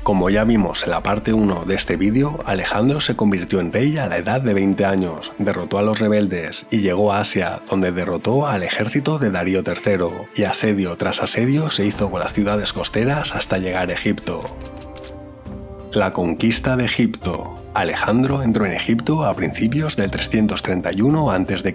Como ya vimos en la parte 1 de este vídeo, Alejandro se convirtió en rey a la edad de 20 años, derrotó a los rebeldes y llegó a Asia, donde derrotó al ejército de Darío III, y asedio tras asedio se hizo con las ciudades costeras hasta llegar a Egipto. La conquista de Egipto. Alejandro entró en Egipto a principios del 331 a.C.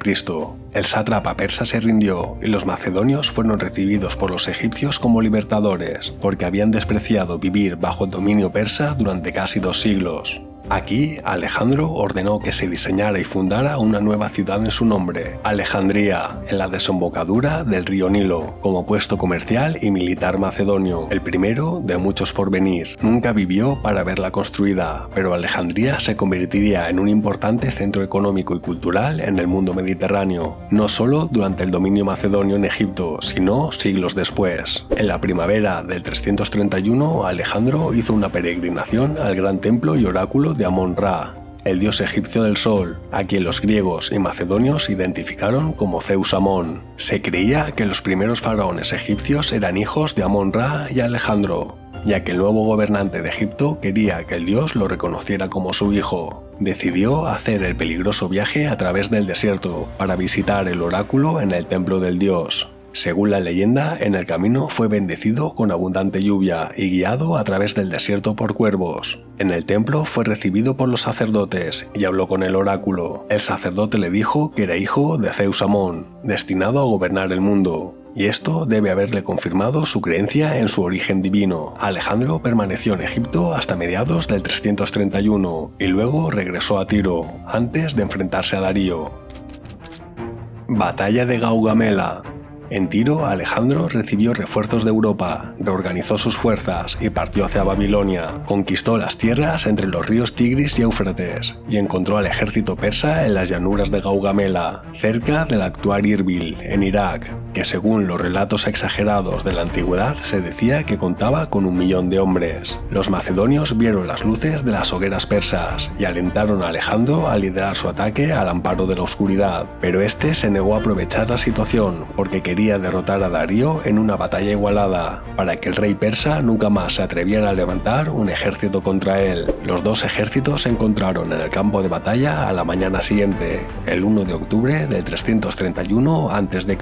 El sátrapa persa se rindió y los macedonios fueron recibidos por los egipcios como libertadores, porque habían despreciado vivir bajo el dominio persa durante casi 2 siglos. Aquí, Alejandro ordenó que se diseñara y fundara una nueva ciudad en su nombre, Alejandría, en la desembocadura del río Nilo, como puesto comercial y militar macedonio, el primero de muchos por venir. Nunca vivió para verla construida, pero Alejandría se convertiría en un importante centro económico y cultural en el mundo mediterráneo, no solo durante el dominio macedonio en Egipto, sino siglos después. En la primavera del 331, Alejandro hizo una peregrinación al gran templo y oráculo de Amón-Ra, el dios egipcio del sol, a quien los griegos y macedonios identificaron como Zeus Amón. Se creía que los primeros faraones egipcios eran hijos de Amón-Ra y Alejandro, ya que el nuevo gobernante de Egipto quería que el dios lo reconociera como su hijo. Decidió hacer el peligroso viaje a través del desierto para visitar el oráculo en el templo del dios. Según la leyenda, en el camino fue bendecido con abundante lluvia y guiado a través del desierto por cuervos. En el templo fue recibido por los sacerdotes y habló con el oráculo. El sacerdote le dijo que era hijo de Zeus Amón, destinado a gobernar el mundo, y esto debe haberle confirmado su creencia en su origen divino. Alejandro permaneció en Egipto hasta mediados del 331 y luego regresó a Tiro, antes de enfrentarse a Darío. Batalla de Gaugamela. En Tiro, Alejandro recibió refuerzos de Europa, reorganizó sus fuerzas y partió hacia Babilonia. Conquistó las tierras entre los ríos Tigris y Éufrates y encontró al ejército persa en las llanuras de Gaugamela, cerca del actual Irbil, en Irak, que según los relatos exagerados de la antigüedad se decía que contaba con 1 millón de hombres. Los macedonios vieron las luces de las hogueras persas y alentaron a Alejandro a liderar su ataque al amparo de la oscuridad, pero este se negó a aprovechar la situación porque quería derrotar a Darío en una batalla igualada, para que el rey persa nunca más se atreviera a levantar un ejército contra él. Los dos ejércitos se encontraron en el campo de batalla a la mañana siguiente, el 1 de octubre del 331 a.C.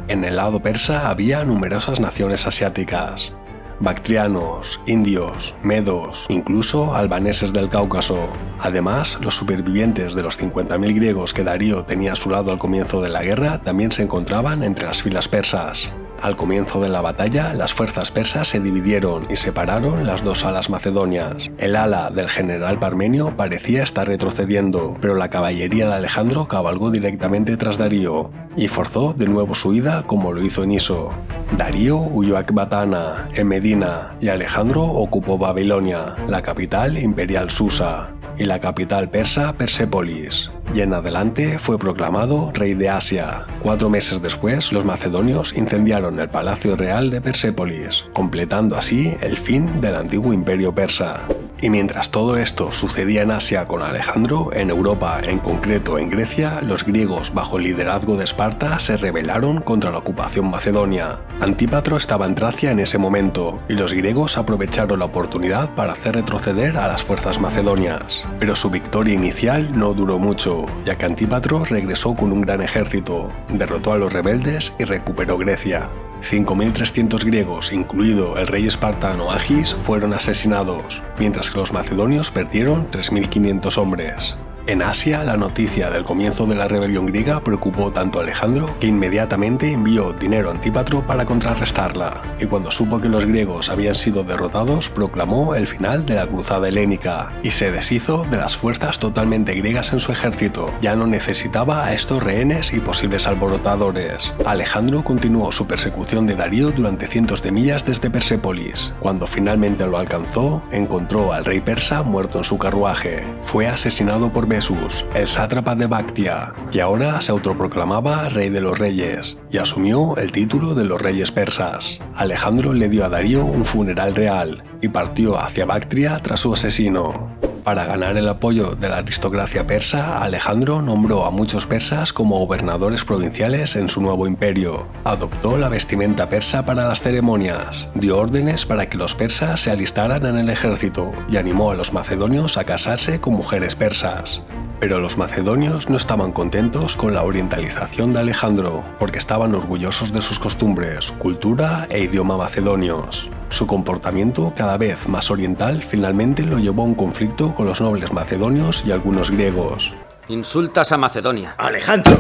En el lado persa había numerosas naciones asiáticas: bactrianos, indios, medos, incluso albaneses del Cáucaso. Además, los supervivientes de los 50.000 griegos que Darío tenía a su lado al comienzo de la guerra también se encontraban entre las filas persas. Al comienzo de la batalla, las fuerzas persas se dividieron y separaron las dos alas macedonias. El ala del general parmenio parecía estar retrocediendo, pero la caballería de Alejandro cabalgó directamente tras Darío y forzó de nuevo su huida como lo hizo en Iso. Darío huyó a Ecbatana, en Medina, y Alejandro ocupó Babilonia, la capital imperial Susa, y la capital persa Persépolis, y en adelante fue proclamado rey de Asia. 4 meses después, los macedonios incendiaron el palacio real de Persépolis, completando así el fin del antiguo imperio persa. Y mientras todo esto sucedía en Asia con Alejandro, en Europa, en concreto en Grecia, los griegos bajo el liderazgo de Esparta se rebelaron contra la ocupación macedonia. Antípatro estaba en Tracia en ese momento, y los griegos aprovecharon la oportunidad para hacer retroceder a las fuerzas macedonias. Pero su victoria inicial no duró mucho, ya que Antípatro regresó con un gran ejército, derrotó a los rebeldes y recuperó Grecia. 5.300 griegos, incluido el rey espartano Agis, fueron asesinados, mientras que los macedonios perdieron 3.500 hombres. En Asia, la noticia del comienzo de la rebelión griega preocupó tanto a Alejandro que inmediatamente envió dinero a Antípatro para contrarrestarla, y cuando supo que los griegos habían sido derrotados, proclamó el final de la cruzada helénica y se deshizo de las fuerzas totalmente griegas en su ejército. Ya no necesitaba a estos rehenes y posibles alborotadores. Alejandro continuó su persecución de Darío durante cientos de millas desde Persépolis. Cuando finalmente lo alcanzó, encontró al rey persa muerto en su carruaje. Fue asesinado por Besus, el sátrapa de Bactria, que ahora se autoproclamaba rey de los reyes y asumió el título de los reyes persas. Alejandro le dio a Darío un funeral real y partió hacia Bactria tras su asesino. Para ganar el apoyo de la aristocracia persa, Alejandro nombró a muchos persas como gobernadores provinciales en su nuevo imperio. Adoptó la vestimenta persa para las ceremonias, dio órdenes para que los persas se alistaran en el ejército y animó a los macedonios a casarse con mujeres persas. Pero los macedonios no estaban contentos con la orientalización de Alejandro, porque estaban orgullosos de sus costumbres, cultura e idioma macedonios. Su comportamiento, cada vez más oriental, finalmente lo llevó a un conflicto con los nobles macedonios y algunos griegos. Insultas a Macedonia. Alejandro,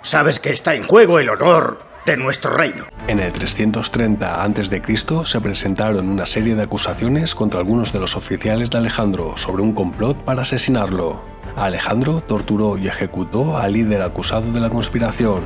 sabes que está en juego el honor de nuestro reino. En el 330 a.C. se presentaron una serie de acusaciones contra algunos de los oficiales de Alejandro sobre un complot para asesinarlo. Alejandro torturó y ejecutó al líder acusado de la conspiración,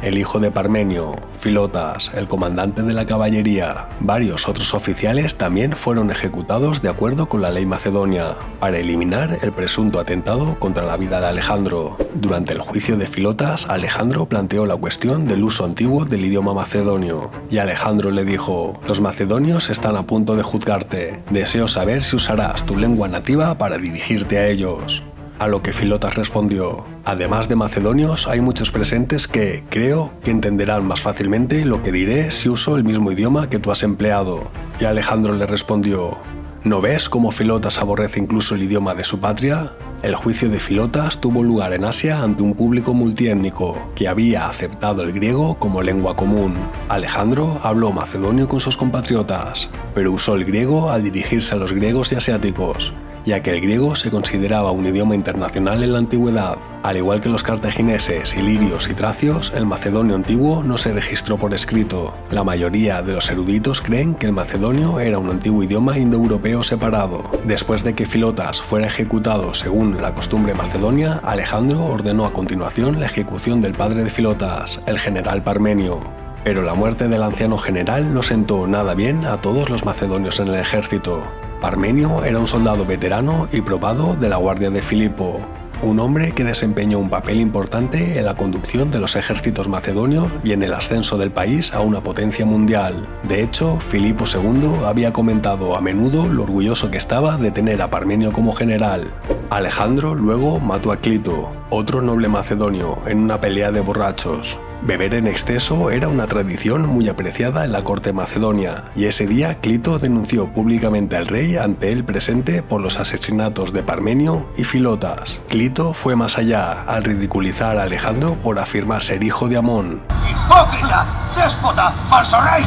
el hijo de Parmenio, Filotas, el comandante de la caballería. Varios otros oficiales también fueron ejecutados de acuerdo con la ley macedonia, para eliminar el presunto atentado contra la vida de Alejandro. Durante el juicio de Filotas, Alejandro planteó la cuestión del uso antiguo del idioma macedonio, y Alejandro le dijo: «Los macedonios están a punto de juzgarte. Deseo saber si usarás tu lengua nativa para dirigirte a ellos». A lo que Filotas respondió: «Además de macedonios, hay muchos presentes que, creo, que entenderán más fácilmente lo que diré si uso el mismo idioma que tú has empleado». Y Alejandro le respondió: «¿No ves cómo Filotas aborrece incluso el idioma de su patria?». El juicio de Filotas tuvo lugar en Asia ante un público multiétnico que había aceptado el griego como lengua común. Alejandro habló macedonio con sus compatriotas, pero usó el griego al dirigirse a los griegos y asiáticos, ya que el griego se consideraba un idioma internacional en la antigüedad. Al igual que los cartagineses, ilirios y tracios, el macedonio antiguo no se registró por escrito. La mayoría de los eruditos creen que el macedonio era un antiguo idioma indoeuropeo separado. Después de que Filotas fuera ejecutado según la costumbre macedonia, Alejandro ordenó a continuación la ejecución del padre de Filotas, el general Parmenio. Pero la muerte del anciano general no sentó nada bien a todos los macedonios en el ejército. Parmenio era un soldado veterano y probado de la guardia de Filipo, un hombre que desempeñó un papel importante en la conducción de los ejércitos macedonios y en el ascenso del país a una potencia mundial. De hecho, Filipo II había comentado a menudo lo orgulloso que estaba de tener a Parmenio como general. Alejandro luego mató a Clito, otro noble macedonio, en una pelea de borrachos. Beber en exceso era una tradición muy apreciada en la corte macedonia, y ese día Clito denunció públicamente al rey ante él presente por los asesinatos de Parmenio y Filotas. Clito fue más allá al ridiculizar a Alejandro por afirmar ser hijo de Amón. ¡Hipócrita! ¡Déspota! ¡Falso rey!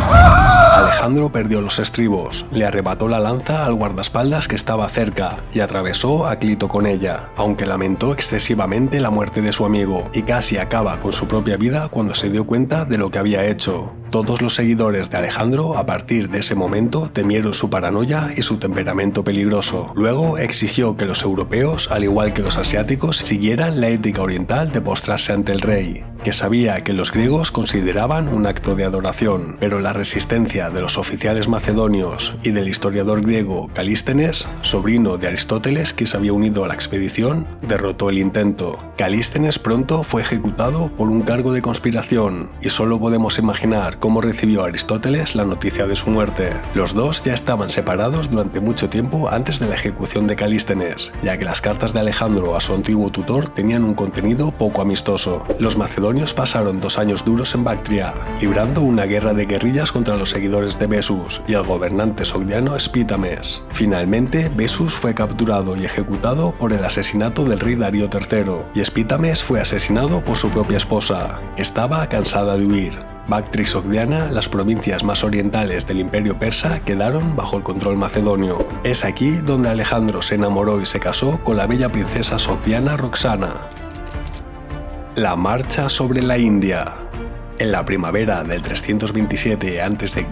Alejandro perdió los estribos, le arrebató la lanza al guardaespaldas que estaba cerca y atravesó a Clito con ella, aunque lamentó excesivamente la muerte de su amigo y casi acaba con su propia vida cuando se dio cuenta de lo que había hecho. Todos los seguidores de Alejandro a partir de ese momento temieron su paranoia y su temperamento peligroso. Luego exigió que los europeos, al igual que los asiáticos, siguieran la ética oriental de postrarse ante el rey, que sabía que los griegos consideraban un acto de adoración, pero la resistencia de los oficiales macedonios y del historiador griego Calístenes, sobrino de Aristóteles que se había unido a la expedición, derrotó el intento. Calístenes pronto fue ejecutado por un cargo de conspiración, y solo podemos imaginar cómo recibió Aristóteles la noticia de su muerte. Los dos ya estaban separados durante mucho tiempo antes de la ejecución de Calístenes, ya que las cartas de Alejandro a su antiguo tutor tenían un contenido poco amistoso. Los macedonios pasaron 2 años duros en Bactria, librando una guerra de guerrillas contra los seguidores de Besus y el gobernante sogdiano Espítames. Finalmente, Besus fue capturado y ejecutado por el asesinato del rey Darío III, y Espítames fue asesinado por su propia esposa, que estaba cansada de huir. Bactria y Sogdiana, las provincias más orientales del imperio persa, quedaron bajo el control macedonio. Es aquí donde Alejandro se enamoró y se casó con la bella princesa sogdiana Roxana. La marcha sobre la India. En la primavera del 327 a.C.,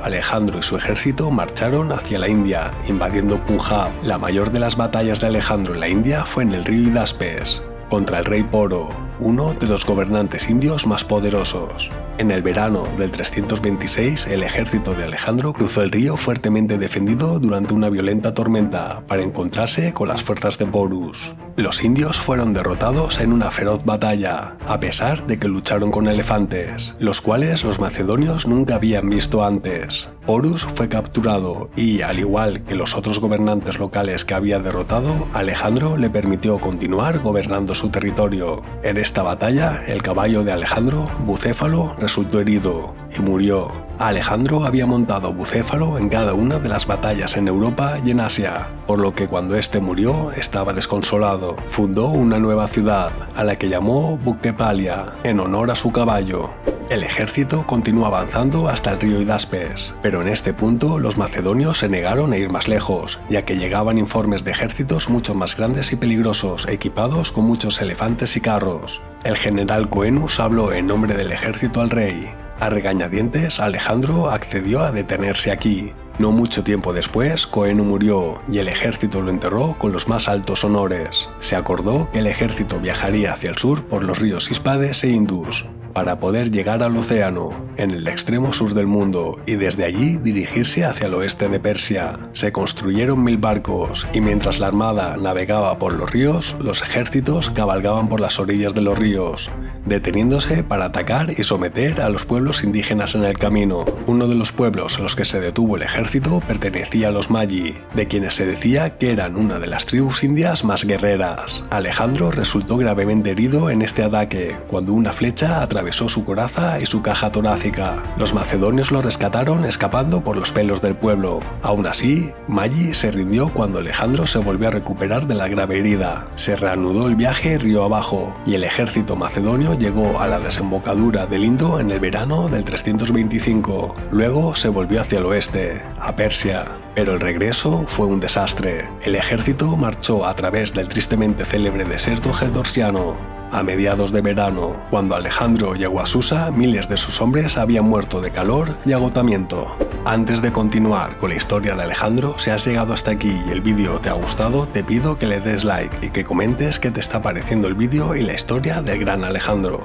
Alejandro y su ejército marcharon hacia la India, invadiendo Punjab. La mayor de las batallas de Alejandro en la India fue en el río Hidaspes, contra el rey Poro, uno de los gobernantes indios más poderosos. En el verano del 326, el ejército de Alejandro cruzó el río fuertemente defendido durante una violenta tormenta para encontrarse con las fuerzas de Porus. Los indios fueron derrotados en una feroz batalla, a pesar de que lucharon con elefantes, los cuales los macedonios nunca habían visto antes. Horus fue capturado y, al igual que los otros gobernantes locales que había derrotado, Alejandro le permitió continuar gobernando su territorio. En esta batalla, el caballo de Alejandro, Bucéfalo, resultó herido y murió. Alejandro había montado Bucéfalo en cada una de las batallas en Europa y en Asia, por lo que cuando este murió estaba desconsolado. Fundó una nueva ciudad, a la que llamó Bucepalia, en honor a su caballo. El ejército continuó avanzando hasta el río Hidaspes, pero en este punto los macedonios se negaron a ir más lejos, ya que llegaban informes de ejércitos mucho más grandes y peligrosos, equipados con muchos elefantes y carros. El general Coenus habló en nombre del ejército al rey. A regañadientes, Alejandro accedió a detenerse aquí. No mucho tiempo después, Coenu murió y el ejército lo enterró con los más altos honores. Se acordó que el ejército viajaría hacia el sur por los ríos Hispades e Indus, para poder llegar al océano, en el extremo sur del mundo, y desde allí dirigirse hacia el oeste de Persia. Se construyeron 1000 barcos, y mientras la armada navegaba por los ríos, los ejércitos cabalgaban por las orillas de los ríos, deteniéndose para atacar y someter a los pueblos indígenas en el camino. Uno de los pueblos a los que se detuvo el ejército pertenecía a los Magi, de quienes se decía que eran una de las tribus indias más guerreras. Alejandro resultó gravemente herido en este ataque, cuando una flecha atravesó su coraza y su caja torácica. Los macedonios lo rescataron escapando por los pelos del pueblo. Aún así, Magi se rindió cuando Alejandro se volvió a recuperar de la grave herida. Se reanudó el viaje río abajo, y el ejército macedonio llegó a la desembocadura del Indo en el verano del 325. Luego se volvió hacia el oeste, a Persia. Pero el regreso fue un desastre. El ejército marchó a través del tristemente célebre desierto gedorsiano. A mediados de verano, cuando Alejandro llegó a Susa, miles de sus hombres habían muerto de calor y agotamiento. Antes de continuar con la historia de Alejandro, si has llegado hasta aquí y el vídeo te ha gustado, te pido que le des like y que comentes qué te está pareciendo el vídeo y la historia del gran Alejandro.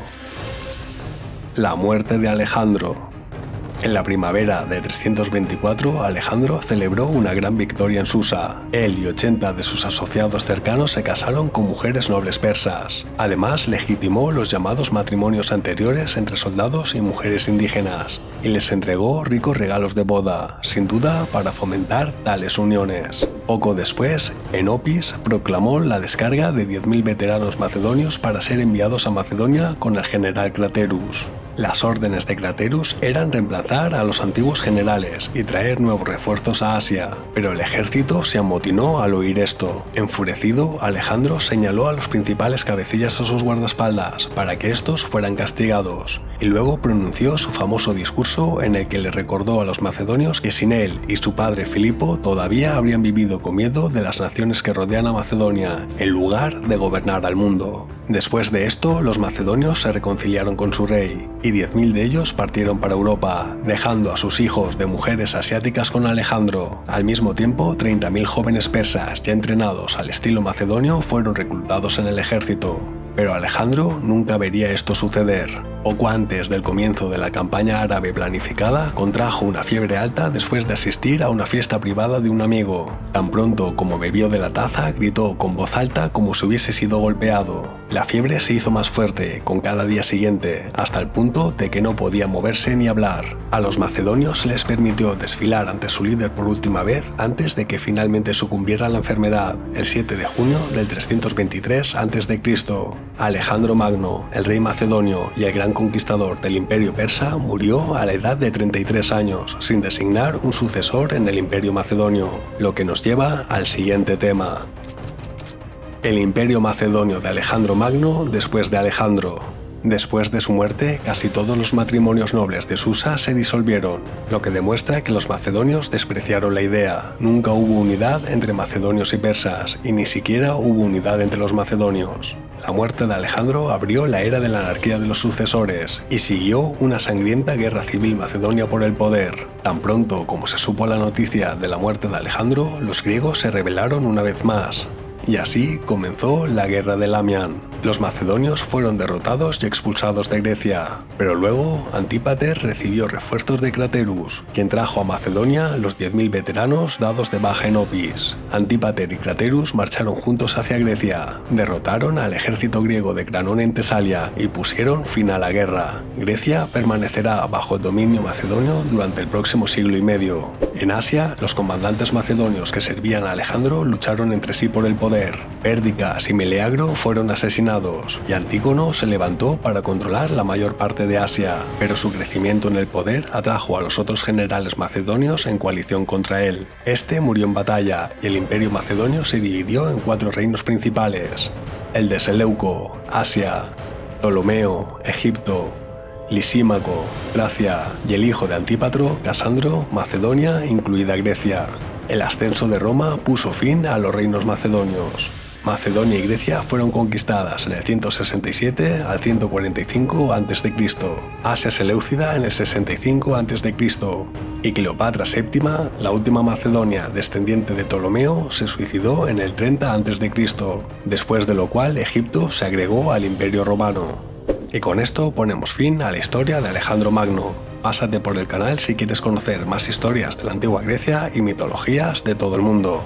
La muerte de Alejandro. En la primavera de 324, Alejandro celebró una gran victoria en Susa. Él y 80 de sus asociados cercanos se casaron con mujeres nobles persas. Además, legitimó los llamados matrimonios anteriores entre soldados y mujeres indígenas, y les entregó ricos regalos de boda, sin duda para fomentar tales uniones. Poco después, Enopis proclamó la descarga de 10.000 veteranos macedonios para ser enviados a Macedonia con el general Craterus. Las órdenes de Craterus eran reemplazar a los antiguos generales y traer nuevos refuerzos a Asia, pero el ejército se amotinó al oír esto. Enfurecido, Alejandro señaló a los principales cabecillas a sus guardaespaldas para que estos fueran castigados, y luego pronunció su famoso discurso en el que le recordó a los macedonios que sin él y su padre Filipo todavía habrían vivido con miedo de las naciones que rodean a Macedonia, en lugar de gobernar al mundo. Después de esto, los macedonios se reconciliaron con su rey, y 10.000 de ellos partieron para Europa, dejando a sus hijos de mujeres asiáticas con Alejandro. Al mismo tiempo, 30.000 jóvenes persas ya entrenados al estilo macedonio fueron reclutados en el ejército. Pero Alejandro nunca vería esto suceder. Poco antes del comienzo de la campaña árabe planificada, contrajo una fiebre alta después de asistir a una fiesta privada de un amigo. Tan pronto como bebió de la taza, gritó con voz alta como si hubiese sido golpeado. La fiebre se hizo más fuerte con cada día siguiente, hasta el punto de que no podía moverse ni hablar. A los macedonios se les permitió desfilar ante su líder por última vez antes de que finalmente sucumbiera a la enfermedad, el 7 de junio del 323 a.C. Alejandro Magno, el rey macedonio y el gran conquistador del imperio persa, murió a la edad de 33 años, sin designar un sucesor en el imperio macedonio, lo que nos lleva al siguiente tema. El imperio macedonio de Alejandro Magno después de Alejandro. Después de su muerte, casi todos los matrimonios nobles de Susa se disolvieron, lo que demuestra que los macedonios despreciaron la idea. Nunca hubo unidad entre macedonios y persas, y ni siquiera hubo unidad entre los macedonios. La muerte de Alejandro abrió la era de la anarquía de los sucesores, y siguió una sangrienta guerra civil macedonia por el poder. Tan pronto como se supo la noticia de la muerte de Alejandro, los griegos se rebelaron una vez más, y así comenzó la guerra de Lamián. Los macedonios fueron derrotados y expulsados de Grecia, pero luego Antípater recibió refuerzos de Craterus, quien trajo a Macedonia los 10.000 veteranos dados de baja en Opis. Antípater y Craterus marcharon juntos hacia Grecia, derrotaron al ejército griego de Cranón en Tesalia y pusieron fin a la guerra. Grecia permanecerá bajo el dominio macedonio durante el próximo siglo y medio. En Asia, los comandantes macedonios que servían a Alejandro lucharon entre sí por el poder. Pérdicas y Meleagro fueron asesinados y Antígono se levantó para controlar la mayor parte de Asia, pero su crecimiento en el poder atrajo a los otros generales macedonios en coalición contra él. Este murió en batalla y el imperio macedonio se dividió en 4 reinos principales: el de Seleuco, Asia, Ptolomeo, Egipto, Lisímaco, Tracia y el hijo de Antípatro, Casandro, Macedonia, incluida Grecia. El ascenso de Roma puso fin a los reinos macedonios. Macedonia y Grecia fueron conquistadas en el 167 al 145 a.C., Asia Seleucida en el 65 a.C. y Cleopatra VII, la última Macedonia descendiente de Ptolomeo, se suicidó en el 30 a.C., después de lo cual Egipto se agregó al Imperio Romano. Y con esto ponemos fin a la historia de Alejandro Magno. Pásate por el canal si quieres conocer más historias de la antigua Grecia y mitologías de todo el mundo.